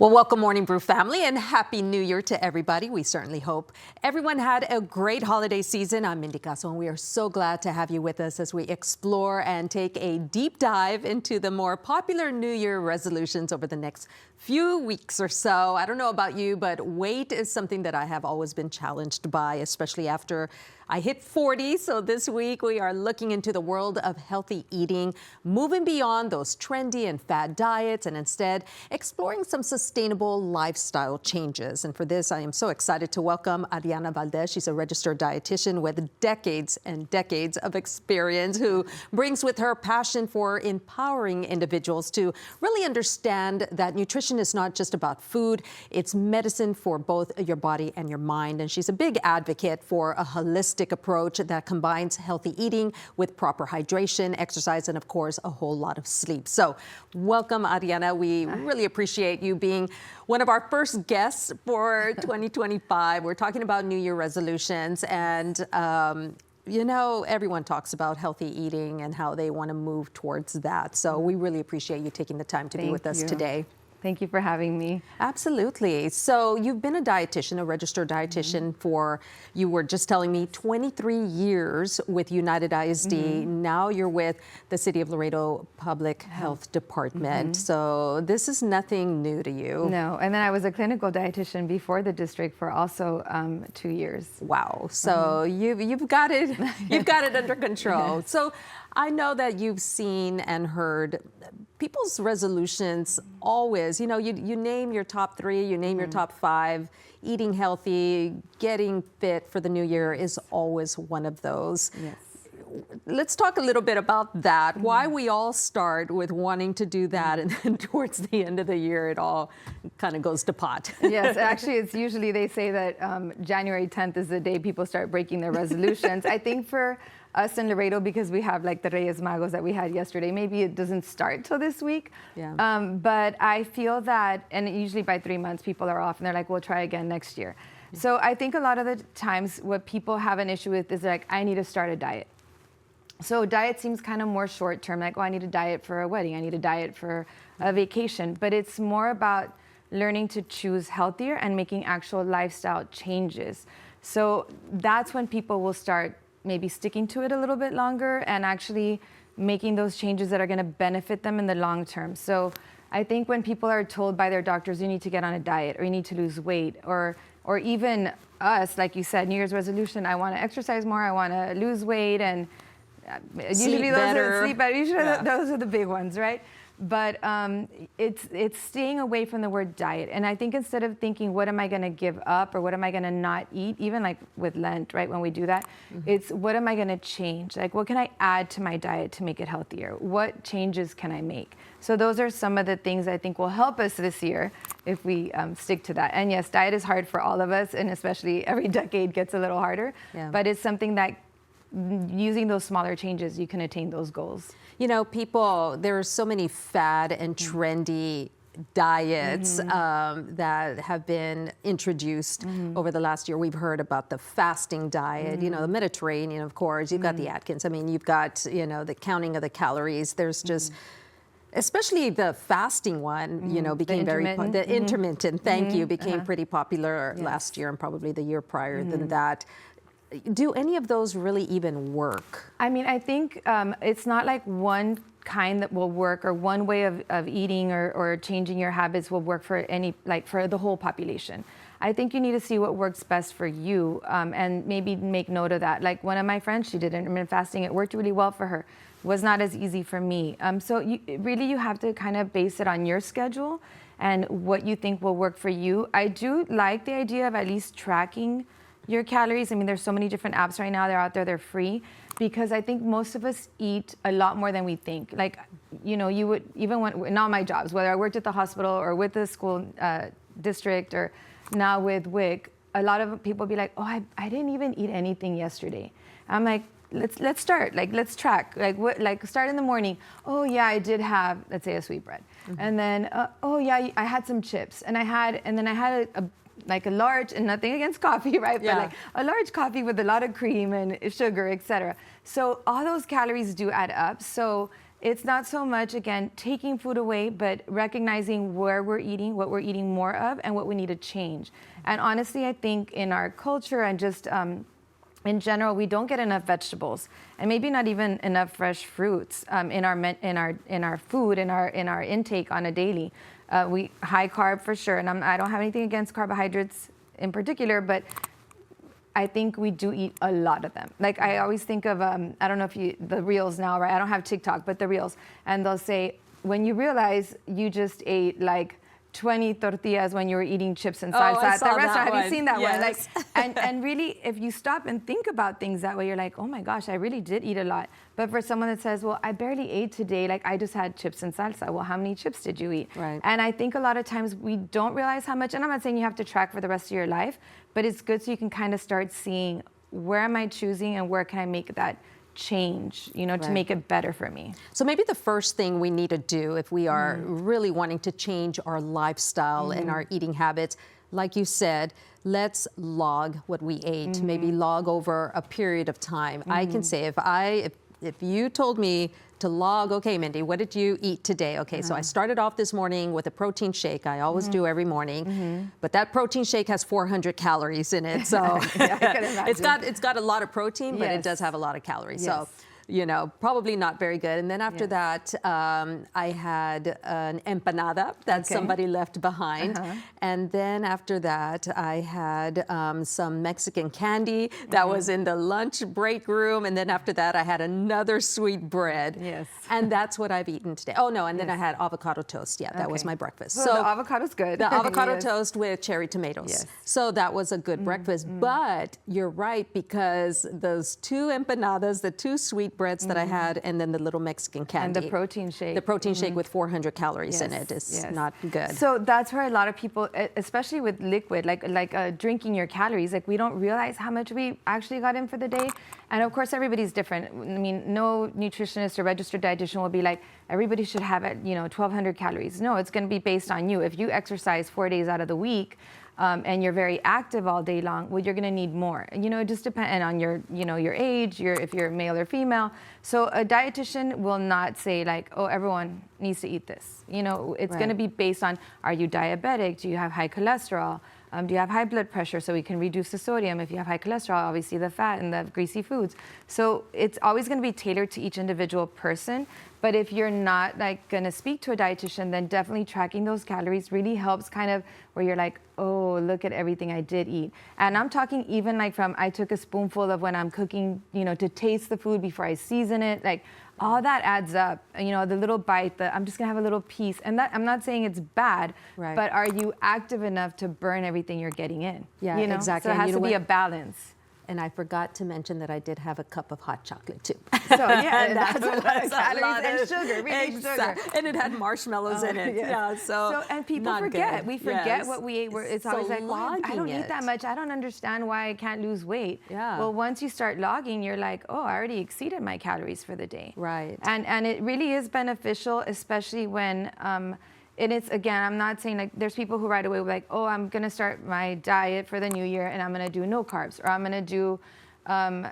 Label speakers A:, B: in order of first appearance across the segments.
A: Well, welcome Morning Brew family and Happy New Year to everybody. We certainly hope everyone had a great holiday season. I'm Mindy Caso and we are so glad to have you with us as we explore and take a deep dive into the more popular New Year resolutions over the next few weeks or so. I don't know about you, but weight is something that I have always been challenged by, especially after I hit 40. So this week we are looking into the world of healthy eating, moving beyond those trendy and fad diets and instead exploring some sustainable lifestyle changes. And for this, I am so excited to welcome Aryana Valdez. She's a registered dietitian with decades and decades of experience who brings with her passion for empowering individuals to really understand that nutrition is not just about food, it's medicine for both your body and your mind. And she's a big advocate for a holistic approach that combines healthy eating with proper hydration, exercise, and of course, a whole lot of sleep. So welcome, Aryana. We really appreciate you being one of our first guests for 2025. We're talking about New Year resolutions and you know, everyone talks about healthy eating and how they want to move towards that. So we really appreciate you taking the time to be with us today.
B: Thank you for having me.
A: Absolutely. So you've been a dietitian, a registered dietitian for, you were just telling me, 23 years with United ISD. Now you're with the City of Laredo Public Health Department. So this is nothing new to you.
B: No, and then I was a clinical dietitian before the district for also 2 years.
A: Wow. So you've got it, you've got it under control. So I know that you've seen and heard people's resolutions always, you know, you name your top 3, you name your top 5, eating healthy, getting fit for the new year is always one of those.
B: Yes.
A: Let's talk a little bit about that, why we all start with wanting to do that and then towards the end of the year it all kind of goes to pot.
B: Yes, actually it's usually they say that January 10th is the day people start breaking their resolutions. I think for us in Laredo, because we have like the Reyes Magos that we had yesterday, maybe it doesn't start till this week.
A: Yeah.
B: But I feel that, and usually by 3 months people are off and they're like, we'll try again next year. So I think a lot of the times what people have an issue with is like, I need to start a diet. So diet seems kind of more short term, like, oh, I need a diet for a wedding, I need a diet for a vacation, but it's more about learning to choose healthier and making actual lifestyle changes. So that's when people will start maybe sticking to it a little bit longer and actually making those changes that are going to benefit them in the long term. So I think when people are told by their doctors, you need to get on a diet or you need to lose weight, or even us, like you said, New Year's resolution, I want to exercise more, I want to lose weight, and usually sleep better. Usually those are the big ones, right? But it's staying away from the word diet. And I think instead of thinking, what am I going to give up or what am I going to not eat, even like with Lent, right, when we do that, it's what am I going to change? Like, what can I add to my diet to make it healthier? What changes can I make? So those are some of the things I think will help us this year if we stick to that. And yes, diet is hard for all of us, and especially every decade gets a little harder. Yeah. But it's something that using those smaller changes, you can attain those goals.
A: You know, people, there are so many fad and trendy diets that have been introduced over the last year. We've heard about the fasting diet, you know, the Mediterranean, of course. You've got the Atkins. I mean, you've got, you know, the counting of the calories. There's just, especially the fasting one, you know, became the intermittent, thank you, became pretty popular last year and probably the year prior than that. Do any of those really even work?
B: I mean, I think it's not like one kind that will work or one way of eating or changing your habits will work for for the whole population. I think you need to see what works best for you and maybe make note of that. Like one of my friends, she did intermittent fasting. It worked really well for her. It was not as easy for me. So you have to kind of base it on your schedule and what you think will work for you. I do like the idea of at least tracking your calories. I mean, there's so many different apps right now. They're out there, they're free, because I think most of us eat a lot more than we think. Like, you know, you would, even when, in all my jobs, whether I worked at the hospital or with the school district or now with WIC, a lot of people be like, oh, I didn't even eat anything yesterday. I'm like, let's start, like, let's track, like start in the morning. Oh yeah, I did have, let's say, a sweetbread. And then, oh yeah, I had some chips and then I had a like a large, and nothing against coffee, right? Yeah. But like a large coffee with a lot of cream and sugar, etc. So all those calories do add up. So it's not so much, again, taking food away, but recognizing where we're eating, what we're eating more of, and what we need to change. And honestly, I think in our culture and just in general, we don't get enough vegetables, and maybe not even enough fresh fruits in our food, in our intake on a daily. We high carb for sure, and I don't have anything against carbohydrates in particular, but I think we do eat a lot of them. Like I always think of, I don't know if the reels now, right? I don't have TikTok, but the reels, and they'll say, when you realize you just ate like 20 tortillas when you were eating chips and salsa at the restaurant. Have you seen that one? Like, and really, if you stop and think about things that way, you're like, oh my gosh, I really did eat a lot. But for someone that says, well, I barely ate today, like I just had chips and salsa. Well, how many chips did you eat?
A: Right.
B: And I think a lot of times we don't realize how much, and I'm not saying you have to track for the rest of your life, but it's good so you can kind of start seeing, where am I choosing and where can I make that change, to make it better for me.
A: So maybe the first thing we need to do if we are really wanting to change our lifestyle and our eating habits, like you said, let's log what we ate, maybe log over a period of time. I can say if you told me to log, okay, Mindy, what did you eat today? Okay, so I started off this morning with a protein shake. I always do every morning, but that protein shake has 400 calories in it. So
B: yeah, I can imagine.
A: it's got a lot of protein, but it does have a lot of calories. So, probably not very good. And then after that, I had an empanada that somebody left behind. And then after that, I had some Mexican candy that was in the lunch break room. And then after that, I had another sweet bread.
B: Yes.
A: And that's what I've eaten today. Oh, no, and then I had avocado toast. Yeah, that was my breakfast.
B: So the avocado's good.
A: The avocado toast with cherry tomatoes.
B: Yes.
A: So that was a good breakfast. But you're right, because those two empanadas, the two sweet breads that I had, and then the little Mexican candy.
B: And the protein shake.
A: The protein shake with 400 calories in it is not good.
B: So that's where a lot of people, especially with liquid, like drinking your calories, like we don't realize how much we actually got in for the day. And of course, everybody's different. I mean, no nutritionist or registered dietitian will be like, everybody should have 1,200 calories. No, it's going to be based on you. If you exercise 4 days out of the week, and you're very active all day long, well, you're going to need more. It just depends on your, your age, if you're male or female. So a dietitian will not say like, oh, everyone needs to eat this. It's going to be based on, are you diabetic? Do you have high cholesterol? Do you have high blood pressure? So we can reduce the sodium. If you have high cholesterol, obviously the fat and the greasy foods. So it's always going to be tailored to each individual person. But if you're not like going to speak to a dietitian, then definitely tracking those calories really helps, kind of where you're like, oh, look at everything I did eat. And I'm talking even like from, I took a spoonful of when I'm cooking, to taste the food before I season it. Like all that adds up. The little bite, I'm just gonna have a little piece. And that, I'm not saying it's bad, but are you active enough to burn everything you're getting in?
A: Yeah, exactly.
B: So it has to be a balance.
A: And I forgot to mention that I did have a cup of hot chocolate too.
B: So yeah, that's a lot of calories and sugar, really sugar.
A: And it had marshmallows in it. So
B: and people forget. Good. We forget what we ate. It's always like, well, I don't eat that much. I don't understand why I can't lose weight.
A: Yeah.
B: Well, once you start logging, you're like, oh, I already exceeded my calories for the day.
A: Right.
B: And it really is beneficial, especially when and it's, again, I'm not saying like, there's people who right away were like, oh, I'm going to start my diet for the new year and I'm going to do no carbs, or I'm going to do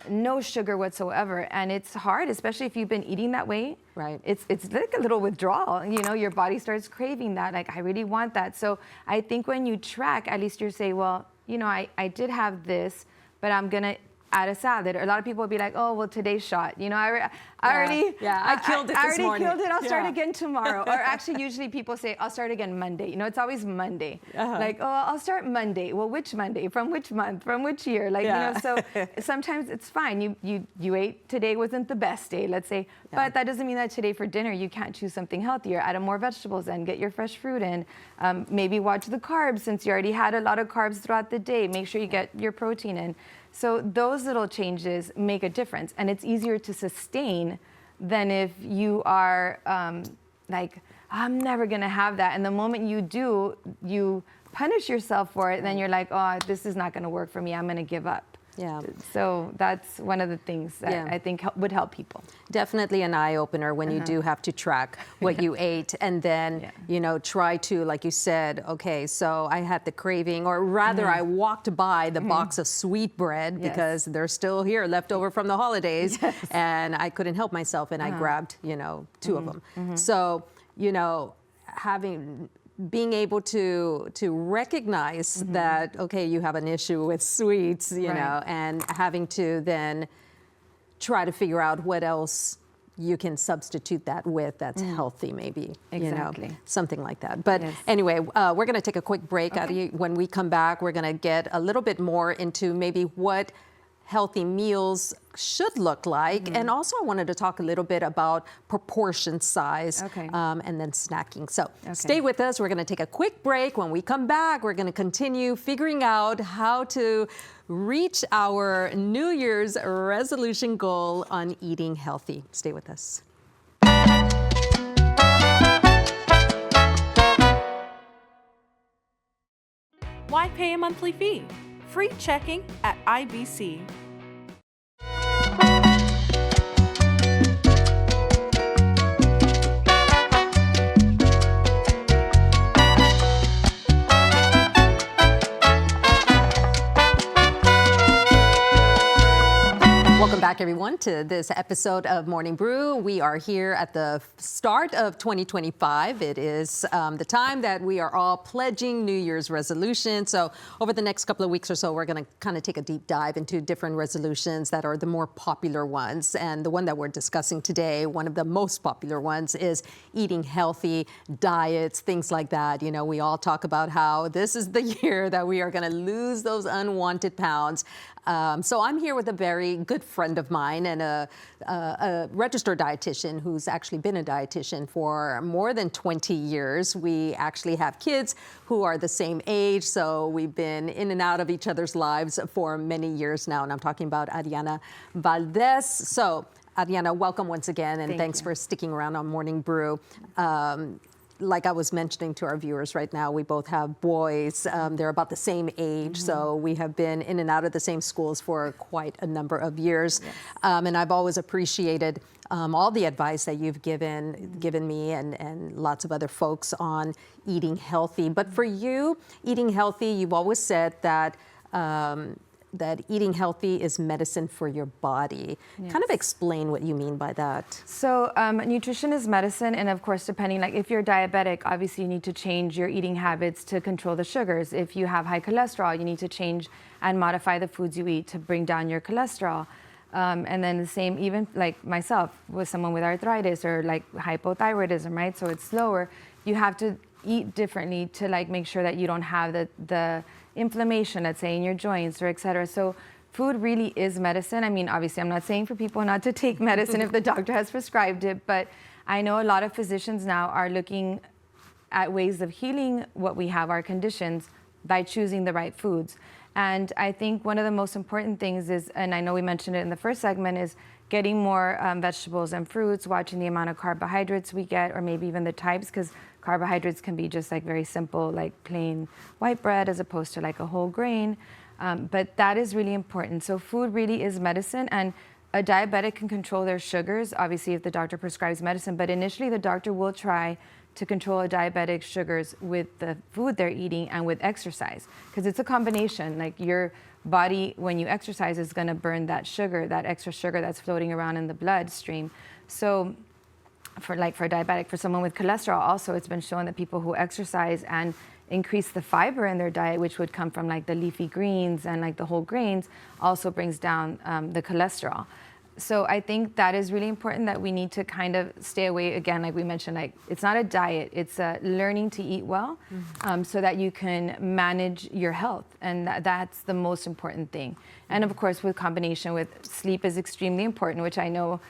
B: no sugar whatsoever. And it's hard, especially if you've been eating that way.
A: Right.
B: It's like a little withdrawal. Your body starts craving that. Like, I really want that. So I think when you track, at least you say, well, I did have this, but I'm going to add a salad. Or a lot of people would be like, oh, well, today's shot. I
A: killed it this morning.
B: Killed it. I'll start again tomorrow. Or actually, usually people say, I'll start again Monday. It's always Monday. Like, oh, I'll start Monday. Well, which Monday? From which month? From which year? Like, so sometimes it's fine. You ate, today wasn't the best day, let's say, but that doesn't mean that today for dinner you can't choose something healthier. Add more vegetables in, get your fresh fruit in. Maybe watch the carbs, since you already had a lot of carbs throughout the day. Make sure you get your protein in. So those little changes make a difference, and it's easier to sustain than if you are like, I'm never gonna have that. And the moment you do, you punish yourself for it, then you're like, oh, this is not gonna work for me, I'm gonna give up.
A: Yeah.
B: So that's one of the things that I think would help people.
A: Definitely an eye-opener when you do have to track what you ate, and then, you know, try to, like you said, okay, so I had the craving, or rather I walked by the box of sweet bread because they're still here, left over from the holidays, and I couldn't help myself, and I grabbed, you know, 2 of them. So, you know, being able to recognize that, okay, you have an issue with sweets, you know, and having to then try to figure out what else you can substitute that with that's healthy, maybe, you know, something like that. But anyway, we're going to take a quick break. When we come back, we're going to get a little bit more into maybe what healthy meals should look like. And also I wanted to talk a little bit about proportion size and then snacking. So stay with us. We're going to take a quick break. When we come back, we're going to continue figuring out how to reach our New Year's resolution goal on eating healthy. Stay with us.
C: Why pay a monthly fee? Free checking at IBC.
A: Welcome back, everyone, to this episode of Morning Brew. We are here at the start of 2025. It is the time that we are all pledging New Year's resolutions. So over the next couple of weeks or so, we're going to kind of take a deep dive into different resolutions that are the more popular ones. And the one that we're discussing today, one of the most popular ones, is eating healthy, diets, things like that. You know, we all talk about how this is the year that we are going to lose those unwanted pounds. So I'm here with a very good friend of mine and a registered dietitian who's actually been a dietitian for more than 20 years. We actually have kids who are the same age, so we've been in and out of each other's lives for many years now, and I'm talking about Aryana Valdez. So Aryana, welcome once again, and thanks for sticking around on Morning Brew. Like I was mentioning to our viewers right now, we both have boys. They're about the same age, so we have been in and out of the same schools for quite a number of years. And I've always appreciated all the advice that you've given me and lots of other folks on eating healthy. But for you, eating healthy, you've always said that that eating healthy is medicine for your body. Kind of explain what you mean by that.
B: So nutrition is medicine, and of course, depending, like if you're diabetic, obviously you need to change your eating habits to control the sugars. If you have high cholesterol, you need to change and modify the foods you eat to bring down your cholesterol. And then the same, even like myself, with someone with arthritis or like hypothyroidism, right? So it's slower. You have to eat differently to like make sure that you don't have the inflammation, let's say, in your joints or et cetera. So food really is medicine. I mean, obviously, I'm not saying for people not to take medicine if the doctor has prescribed it, but I know a lot of physicians now are looking at ways of healing what we have, our conditions, by choosing the right foods. And I think one of the most important things is, and I know we mentioned it in the first segment, is getting more vegetables and fruits, watching the amount of carbohydrates we get, or maybe even the types, because carbohydrates can be just like very simple, like plain white bread as opposed to like a whole grain. But that is really important. So food really is medicine, and a diabetic can control their sugars, obviously if the doctor prescribes medicine, but initially the doctor will try to control a diabetic's sugars with the food they're eating and with exercise, because it's a combination. Like your body, when you exercise, is going to burn that sugar, that extra sugar that's floating around in the bloodstream. So for diabetic, for someone with cholesterol also, it's been shown that people who exercise and increase the fiber in their diet, which would come from like the leafy greens and like the whole grains, also brings down the cholesterol. So I think that is really important, that we need to kind of stay away, again, like we mentioned, like it's not a diet, it's learning to eat well, so that you can manage your health. And that's the most important thing. And of course, with combination with sleep is extremely important, which I know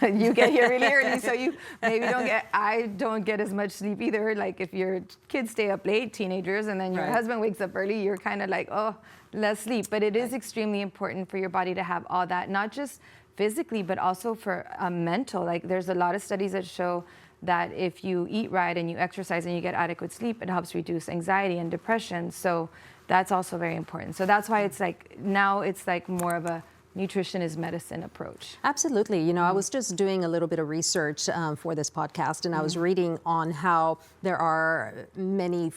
B: you get here really early, so you maybe I don't get as much sleep either. Like if your kids stay up late, teenagers, and then your husband wakes up early, you're kind of like, oh, less sleep. But it is extremely important for your body to have all that, not just physically, but also for mental. Like there's a lot of studies that show that if you eat right and you exercise and you get adequate sleep, it helps reduce anxiety and depression. So that's also very important. So that's why it's like, now it's like more of a nutrition is medicine approach.
A: Absolutely. You know, I was just doing a little bit of research for this podcast, and I was reading on how there are many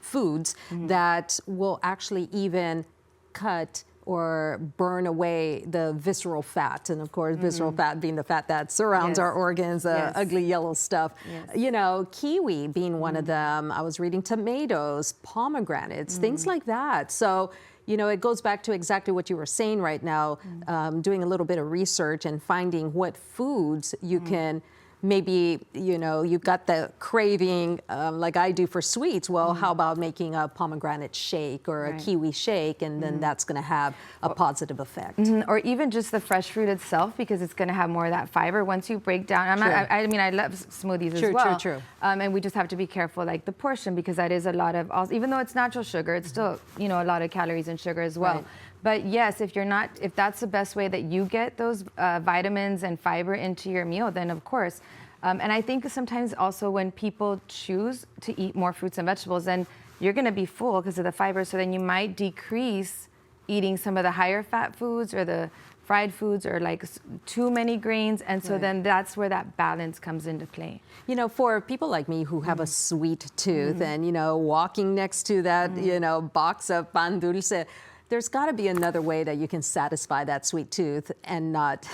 A: foods that will actually even cut or burn away the visceral fat. And of course, visceral fat being the fat that surrounds our organs, the ugly yellow stuff. You know, kiwi being one of them. I was reading tomatoes, pomegranates, things like that. So, you know, it goes back to exactly what you were saying right now, doing a little bit of research and finding what foods you can maybe, you know, you've got the craving like I do for sweets. Well, how about making a pomegranate shake or a kiwi shake, and then that's going to have a positive effect.
B: Or even just the fresh fruit itself, because it's going to have more of that fiber once you break down. I mean, I love smoothies as well. True. And we just have to be careful, like the portion, because that is a lot of, even though it's natural sugar, it's still, you know, a lot of calories and sugar as well. But yes, if that's the best way that you get those vitamins and fiber into your meal, then of course. And I think sometimes also when people choose to eat more fruits and vegetables, then you're going to be full because of the fiber. So then you might decrease eating some of the higher fat foods or the fried foods or like too many grains. And so then that's where that balance comes into play.
A: You know, for people like me who have a sweet tooth and, you know, walking next to that, you know, box of pan dulce, there's got to be another way that you can satisfy that sweet tooth and not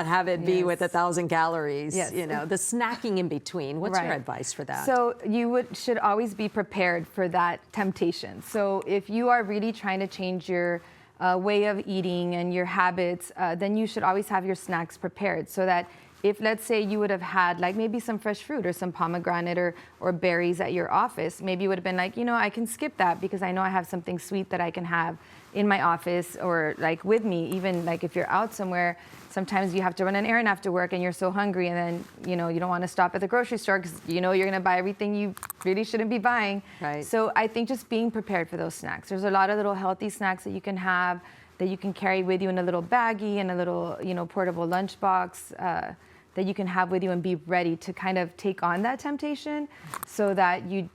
A: have it be with 1,000 calories. You know, the snacking in between. What's your advice for that?
B: So you should always be prepared for that temptation. So if you are really trying to change your way of eating and your habits, then you should always have your snacks prepared, so that if, let's say, you would have had like maybe some fresh fruit or some pomegranate or berries at your office, maybe you would have been like, you know, I can skip that because I know I have something sweet that I can have in my office or like with me. Even like if you're out somewhere, sometimes you have to run an errand after work and you're so hungry, and then, you know, you don't want to stop at the grocery store because you know you're going to buy everything you really shouldn't be buying. So I think just being prepared for those snacks. There's a lot of little healthy snacks that you can have, that you can carry with you in a little baggie and a little, you know, portable lunchbox that you can have with you and be ready to kind of take on that temptation, so that you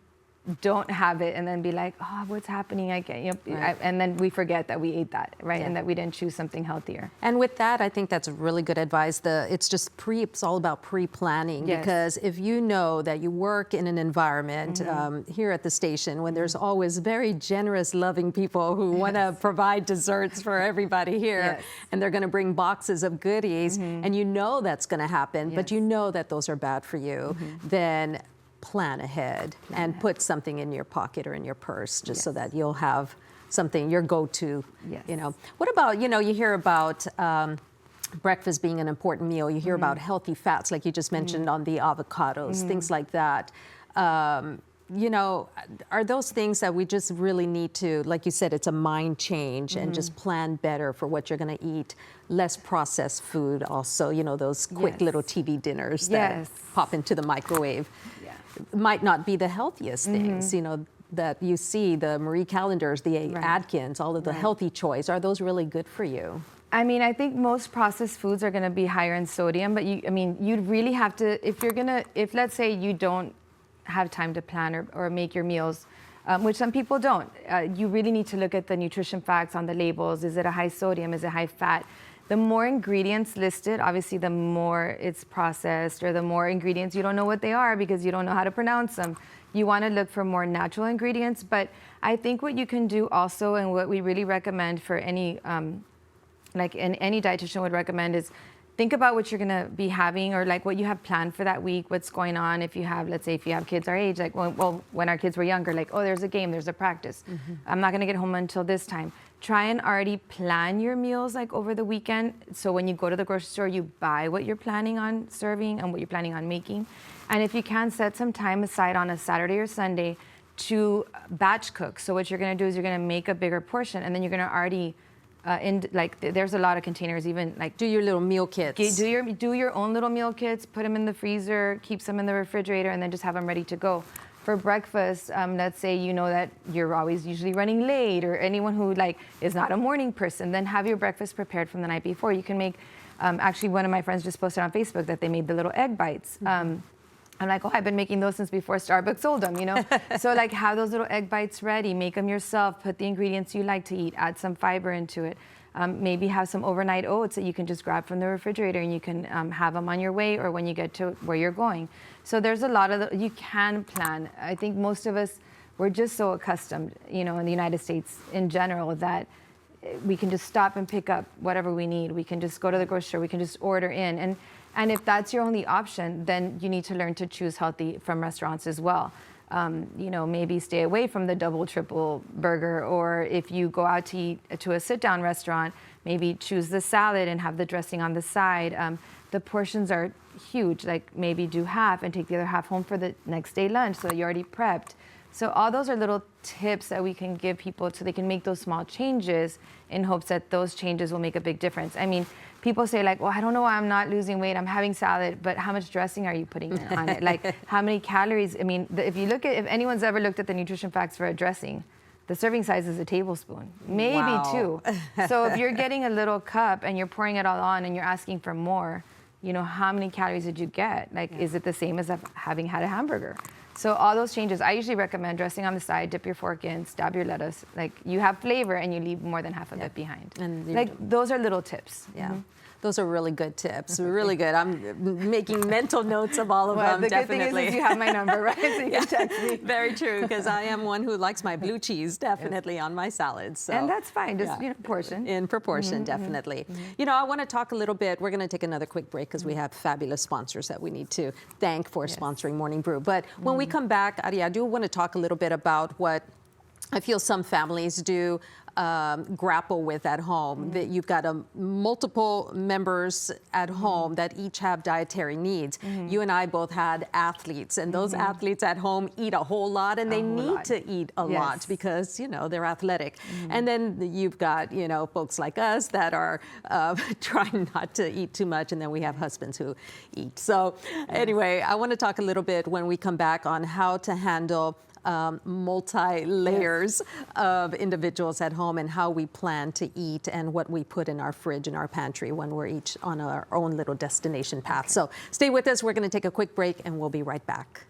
B: don't have it and then be like, oh, what's happening? I can't, you know, and then we forget that we ate that, and that we didn't choose something healthier.
A: And with that, I think that's really good advice. It's all about pre-planning, because if you know that you work in an environment here at the station when there's always very generous, loving people who want to provide desserts for everybody here, and they're going to bring boxes of goodies, and you know that's going to happen, but you know that those are bad for you, then plan ahead and put something in your pocket or in your purse, just so that you'll have something, your go-to. You know, what about, you know, you hear about breakfast being an important meal. You hear about healthy fats, like you just mentioned on the avocados, things like that. You know, are those things that we just really need to, like you said, it's a mind change and just plan better for what you're going to eat? Less processed food also, you know, those quick little TV dinners that pop into the microwave. Might not be the healthiest things, you know, that you see, the Marie Callender's, the Atkins, all of the healthy choice. Are those really good for you?
B: I mean, I think most processed foods are going to be higher in sodium, but you'd really have to, if let's say you don't have time to plan or make your meals, which some people don't, you really need to look at the nutrition facts on the labels. Is it a high sodium? Is it high fat? The more ingredients listed, obviously the more it's processed, or the more ingredients you don't know what they are because you don't know how to pronounce them. You want to look for more natural ingredients. But I think what you can do also, and what we really recommend for any, any dietitian would recommend, is think about what you're going to be having, or like what you have planned for that week, what's going on. If you have, let's say, if you have kids our age, like, well, when our kids were younger, like, oh, there's a game, there's a practice. I'm not going to get home until this time. Try and already plan your meals like over the weekend. So when you go to the grocery store, you buy what you're planning on serving and what you're planning on making. And if you can, set some time aside on a Saturday or Sunday to batch cook. So what you're going to do is you're going to make a bigger portion, and then you're going to already there's a lot of containers, even like
A: do your little meal kits.
B: Do your own little meal kits, put them in the freezer, keep some in the refrigerator, and then just have them ready to go. For breakfast, let's say you know that you're always usually running late, or anyone who like is not a morning person, then have your breakfast prepared from the night before. You can make Actually, one of my friends just posted on Facebook that they made the little egg bites. I'm like, oh, I've been making those since before Starbucks sold them, you know? So like have those little egg bites ready, make them yourself, put the ingredients you like to eat, add some fiber into it. Maybe have some overnight oats that you can just grab from the refrigerator and you can have them on your way or when you get to where you're going. So there's a lot of, you can plan. I think most of us, we're just so accustomed, you know, in the United States in general that we can just stop and pick up whatever we need. We can just go to the grocery store, we can just order in. And if that's your only option, then you need to learn to choose healthy from restaurants as well. You know, maybe stay away from the double, triple burger, or if you go out to eat to a sit-down restaurant, maybe choose the salad and have the dressing on the side. The portions are huge, like maybe do half and take the other half home for the next day lunch so that you're already prepped. So all those are little tips that we can give people so they can make those small changes in hopes that those changes will make a big difference. I mean, people say like, well, I don't know why I'm not losing weight. I'm having salad, but how much dressing are you putting on it? Like how many calories? I mean, if anyone's ever looked at the nutrition facts for a dressing, the serving size is a tablespoon, maybe two. So if you're getting a little cup and you're pouring it all on and you're asking for more, you know, how many calories did you get? Like, is it the same as having had a hamburger? So all those changes, I usually recommend dressing on the side, dip your fork in, stab your lettuce. Like you have flavor and you leave more than half of it behind. And like those are little tips.
A: Yeah. Those are really good tips. Really good. I'm making mental notes of all of them.
B: The
A: definitely.
B: good thing is you have my number, right? So you can text me.
A: Very true, because I am one who likes my blue cheese definitely on my salads. So.
B: And that's fine, just portion.
A: In proportion, definitely. You know, I want to talk a little bit. We're going to take another quick break because we have fabulous sponsors that we need to thank for sponsoring Morning Brew. But when we come back, Ari, I do want to talk a little bit about what I feel some families do grapple with at home. That you've got multiple members at home that each have dietary needs. You and I both had athletes, and those athletes at home eat a whole lot, and they need to eat a lot because, you know, they're athletic. And then you've got, you know, folks like us that are trying not to eat too much, and then we have husbands who eat. So anyway, I want to talk a little bit when we come back on how to handle multi-layers of individuals at home and how we plan to eat and what we put in our fridge and our pantry when we're each on our own little destination path. So stay with us. We're going to take a quick break and we'll be right back.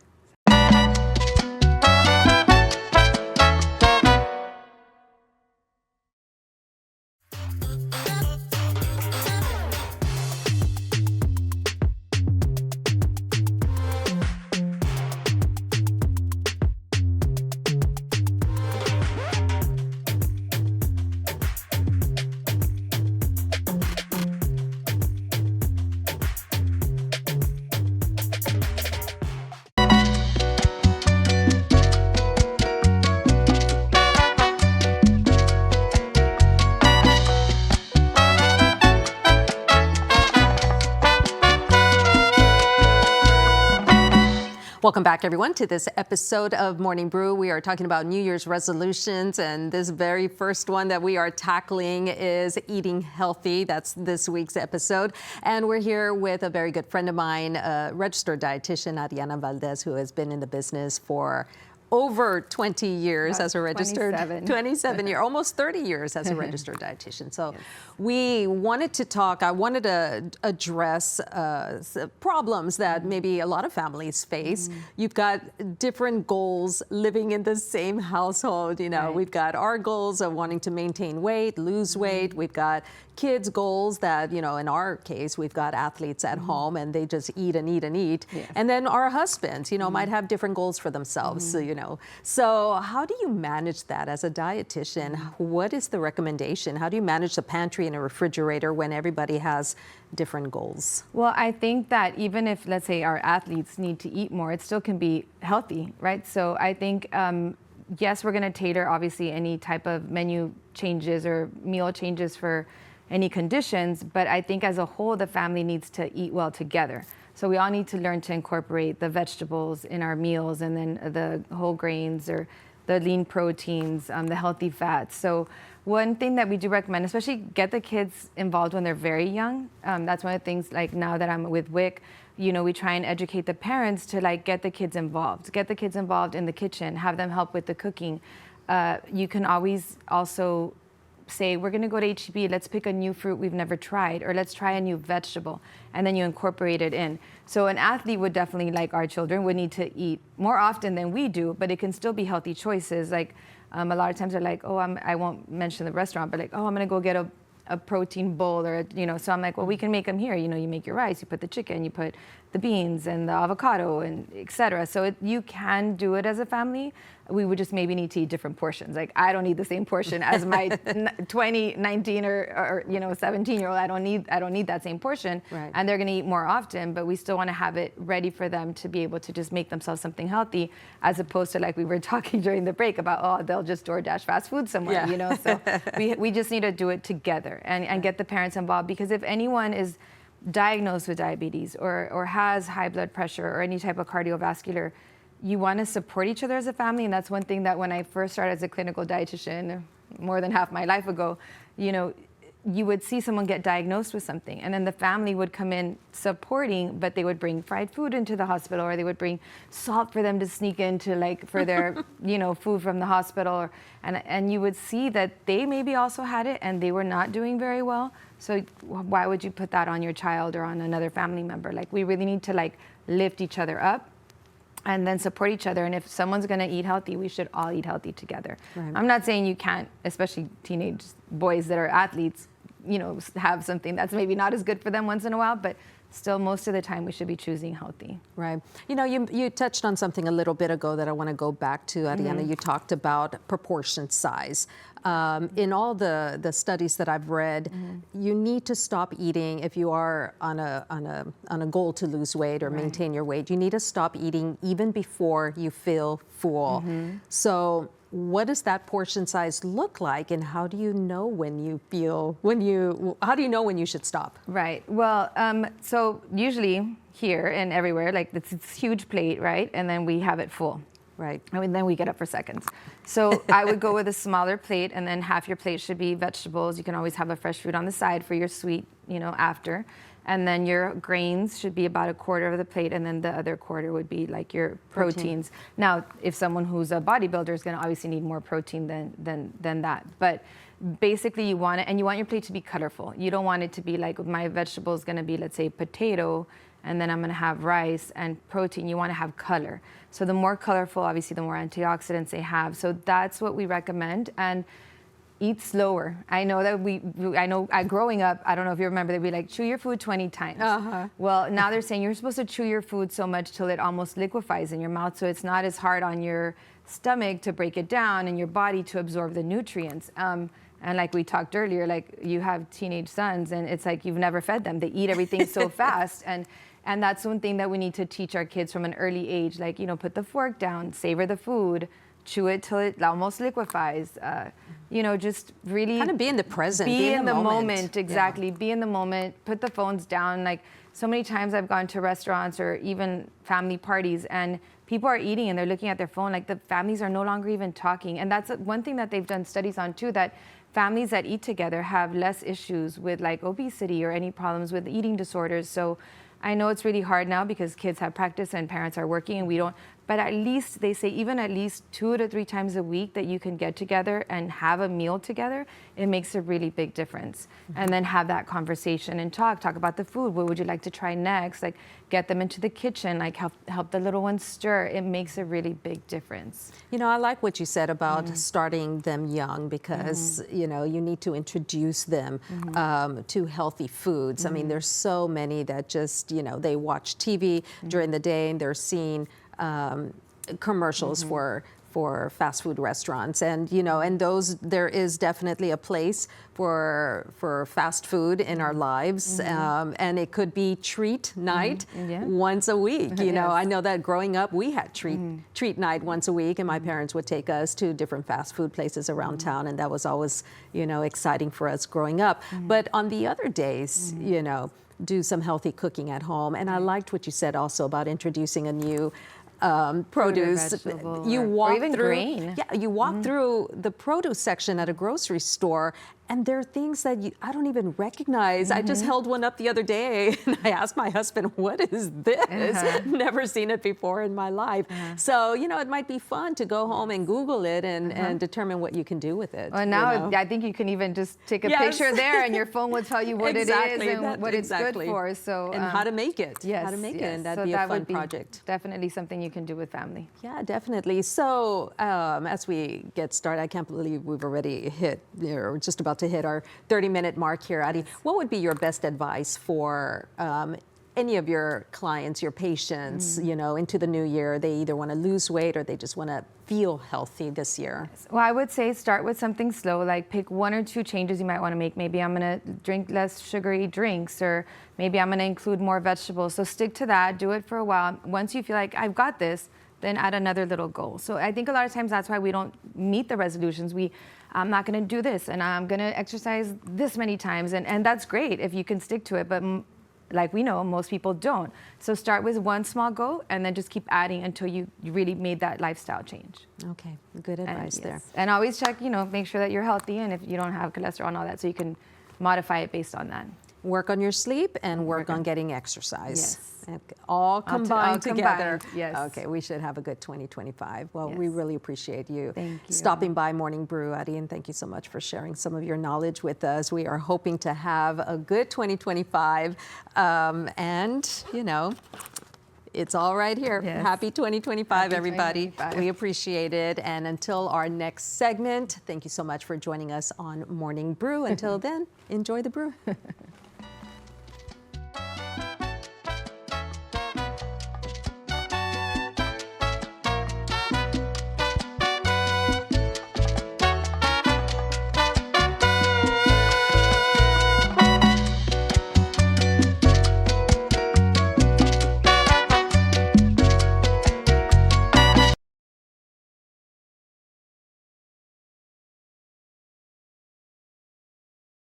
A: Welcome back, everyone, to this episode of Morning Brew. We are talking about New Year's resolutions, and this very first one that we are tackling is eating healthy. That's this week's episode. And we're here with a very good friend of mine, registered dietitian, Aryana Valdez, who has been in the business for over 20 years as a registered, 27 years, almost 30 years as a registered dietitian. So we wanted to talk, I wanted to address problems that maybe a lot of families face. You've got different goals living in the same household. You know, we've got our goals of wanting to maintain weight, lose weight. We've got kids' goals that, you know, in our case, we've got athletes at home and they just eat and eat and eat. And then our husbands, you know, might have different goals for themselves, you know. So how do you manage that as a dietitian? What is the recommendation? How do you manage the pantry and a refrigerator when everybody has different goals?
B: Well, I think that even if, let's say, our athletes need to eat more, it still can be healthy, right? So I think, yes, we're going to tailor, obviously, any type of menu changes or meal changes for any conditions, but I think as a whole, the family needs to eat well together. So we all need to learn to incorporate the vegetables in our meals and then the whole grains or the lean proteins, the healthy fats. So one thing that we do recommend, especially get the kids involved when they're very young. That's one of the things, like now that I'm with WIC, you know, we try and educate the parents to like get the kids involved in the kitchen, have them help with the cooking. You can always also say, we're going to go to HEB, let's pick a new fruit we've never tried, or let's try a new vegetable, and then you incorporate it in. So an athlete would definitely, like our children, would need to eat more often than we do, but it can still be healthy choices. Like a lot of times they're like, oh, I won't mention the restaurant, but like, oh, I'm going to go get a protein bowl, or, you know, so I'm like, well, we can make them here. You know, you make your rice, you put the chicken, you put the beans and the avocado and etc. So you can do it as a family. We would just maybe need to eat different portions. Like I don't need the same portion as my 20, 19 or 17-year-old. I don't need that same portion.
A: Right.
B: And they're going to eat more often, but we still want to have it ready for them to be able to just make themselves something healthy, as opposed to like we were talking during the break about, oh, they'll just DoorDash fast food somewhere,
A: yeah.
B: you know. So we just need to do it together and get the parents involved, because if anyone is diagnosed with diabetes or has high blood pressure or any type of cardiovascular, you want to support each other as a family. And that's one thing that when I first started as a clinical dietitian more than half my life ago, you know, you would see someone get diagnosed with something, and then the family would come in supporting, but they would bring fried food into the hospital, or they would bring salt for them to sneak into, like, for their you know, food from the hospital, and you would see that they maybe also had it and they were not doing very well. So why would you put that on your child or on another family member? Like, we really need to like lift each other up and then support each other. And if someone's going to eat healthy, we should all eat healthy together.
A: Right.
B: I'm not saying you can't, especially teenage boys that are athletes, you know, have something that's maybe not as good for them once in a while, but still most of the time we should be choosing healthy.
A: Right. You know, you touched on something a little bit ago that I want to go back to, Aryana. You talked about proportion size. In all the studies that I've read, you need to stop eating if you are on a goal to lose weight or maintain your weight. You need to stop eating even before you feel full. So what does that portion size look like, and how do you know when you should stop?
B: Right. Well, so usually here and everywhere, like it's huge plate, right? And then we have it full.
A: Right.
B: And then we get up for seconds. So I would go with a smaller plate, and then half your plate should be vegetables. You can always have a fresh fruit on the side for your sweet, you know, after. And then your grains should be about a quarter of the plate, and then the other quarter would be like your proteins. Now, if someone who's a bodybuilder is going to obviously need more protein than that. But basically you want it, and you want your plate to be colorful. You don't want it to be like, my vegetable is going to be, let's say, potato, and then I'm going to have rice and protein. You want to have color. So the more colorful, obviously, the more antioxidants they have. So that's what we recommend. And eat slower. I know that growing up, I don't know if you remember, they'd be like, chew your food 20 times. Well, now they're saying you're supposed to chew your food so much till it almost liquefies in your mouth, so it's not as hard on your stomach to break it down and your body to absorb the nutrients. And like we talked earlier, like you have teenage sons, and it's like you've never fed them. They eat everything so fast. And that's one thing that we need to teach our kids from an early age. Like, you know, put the fork down, savor the food, chew it till it almost liquefies. You know, just really
A: kind of be in the present.
B: Be in the moment. Exactly. Yeah. Be in the moment. Put the phones down. Like, so many times I've gone to restaurants or even family parties, and people are eating and they're looking at their phone. Like, the families are no longer even talking. And that's one thing that they've done studies on too, that families that eat together have less issues with like obesity or any problems with eating disorders. So I know it's really hard now because kids have practice and parents are working and we don't, but at least they say even at least 2 to 3 times a week that you can get together and have a meal together, it makes a really big difference. And then have that conversation and talk about the food. What would you like to try next? Like, get them into the kitchen, like help the little ones stir. It makes a really big difference.
A: You know, I like what you said about starting them young, because, you know, you need to introduce them to healthy foods. I mean, there's so many that just, you know, they watch TV during the day and they're seeing commercials for fast food restaurants, and you know, and there is definitely a place for fast food in our lives, and it could be treat night once a week. You know, I know that growing up we had treat night once a week, and my parents would take us to different fast food places around town, and that was always, you know, exciting for us growing up. But on the other days, you know, do some healthy cooking at home. And I liked what you said also about introducing a new produce. You walk
B: or even
A: through
B: grain.
A: Yeah, you walk through the produce section at a grocery store, And there are things that I don't even recognize. I just held one up the other day and I asked my husband, what is this? Never seen it before in my life. So, you know, it might be fun to go home and Google it and determine what you can do with it.
B: Well, now
A: you know?
B: I think you can even just take a picture there and your phone will tell you what it is and what it's good for. So,
A: and how to make it.
B: Yes,
A: how to make it. And that'd
B: so
A: be a
B: that
A: fun
B: would be
A: project.
B: Definitely something you can do with family.
A: Yeah, definitely. So as we get started, I can't believe we've already hit, or just about to hit our 30-minute mark here, Adi. What would be your best advice for any of your clients, your patients, you know, into the new year? They either want to lose weight or they just want to feel healthy this year.
B: Well, I would say start with something slow, like pick 1 or 2 changes you might want to make. Maybe I'm going to drink less sugary drinks, or maybe I'm going to include more vegetables. So stick to that, do it for a while. Once you feel like I've got this, then add another little goal. So I think a lot of times that's why we don't meet the resolutions. I'm not going to do this, and I'm going to exercise this many times, and that's great if you can stick to it. But like we know, most people don't. So start with 1 small goal, and then just keep adding until you really made that lifestyle change.
A: Okay, good advice there.
B: And always check, you know, make sure that you're healthy and if you don't have cholesterol and all that, so you can modify it based on that.
A: Work on your sleep and work on getting exercise. Yes. All combined together.
B: Yes.
A: Okay, we should have a good 2025. Well, we
B: Yes.
A: really appreciate you,
B: Thank you
A: stopping by Morning Brew, Adi, and thank you so much for sharing some of your knowledge with us. We are hoping to have a good 2025, and, you know, it's all right here.
B: Yes.
A: Happy 2025,
B: Happy
A: everybody.
B: 2025.
A: We appreciate it. And until our next segment, thank you so much for joining us on Morning Brew. Until then, enjoy the brew.